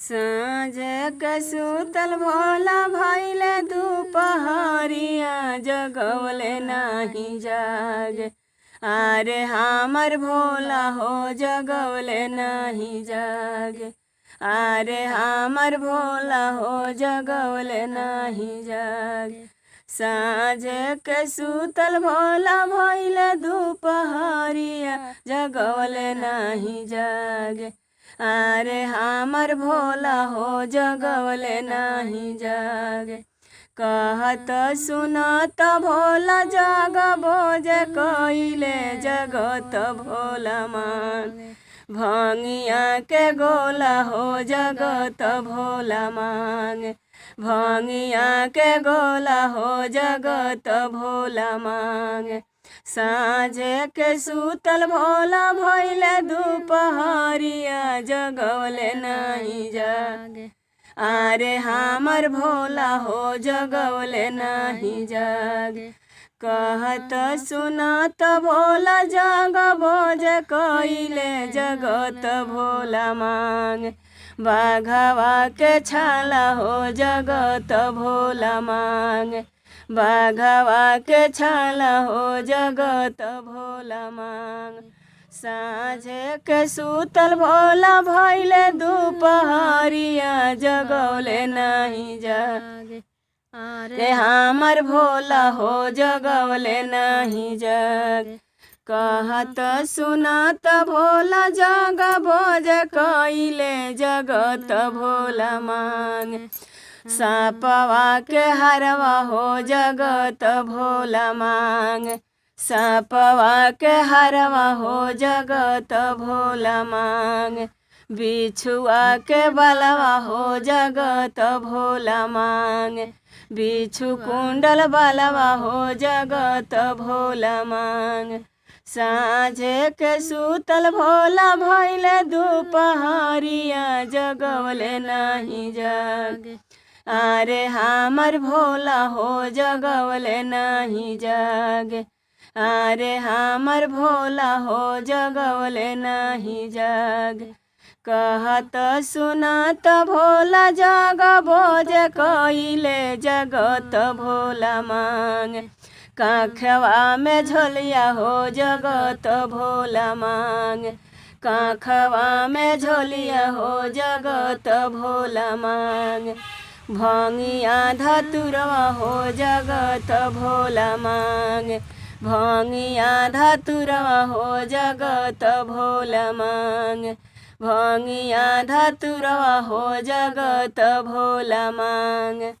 साँझ के सुतल भोला भइले दुपहरिया जगवले नाही जागे। अरे हमर भोला हो जगवले नाही जागे। अरे हमर भोला हो जगवले नाही जागे। साँझ के सुतल भोला भइले दुपहरिया जगवले नाही जागे। अरे हमर भोला हो जगवले नाही जागे। कहत सुनत भोला जगबो जे कइले जगत भोला मांगे। भंगिया के गोला हो जगत भोला मांगे। भंगिया के गोला हो जगत भोला मांगे। साँझ के सुतल भोला भइले दुपहरिया जगवले नाही जागे। अरे हमर भोला हो जगवले नाही जागे। कहत सुनत भोला जगबो जे कइले जगत भोला मांगे। बाघवा के छाला हो जगत भोला मांगे। बाघवा के छाला हो जगत भोला मांगे। साँझ के सुतल भोला भइले दुपहरिया जगवले नाही जागे। अरे हमर भोला हो जगवले नाही जागे। कहत सुनत भोला जगबो जे कइले जगत भोला मांगे। सापवा के हरवा हो जगत भोला मांगे। सापवा के हरवा हो जगत भोला मांगे। बिछुआ के बलवा हो जगत भोला मांगे। बिछु कुंडल बलवा हो जगत भोला मांगे। साँझ के सुतल भोला भइले दुपहरिया जगवले नाही जागे। अरे हमर भोला हो जगवले नाही जागे। अरे हमर भोला हो जगवले नाही जागे। कहत सुनत भोला जगबो जे कइले जगत भोला मांगे। काखवा में झोलिया हो जगत भोला मांगे। काखवा में झोलिया हो जगत भोला मांगे। भंगिया धतुरवा हो जगत भोला मांगे। भंगिया धतुरवा हो जगत भोला मांगे। भंगिया धतुरवा हो जगत भोला मांगे।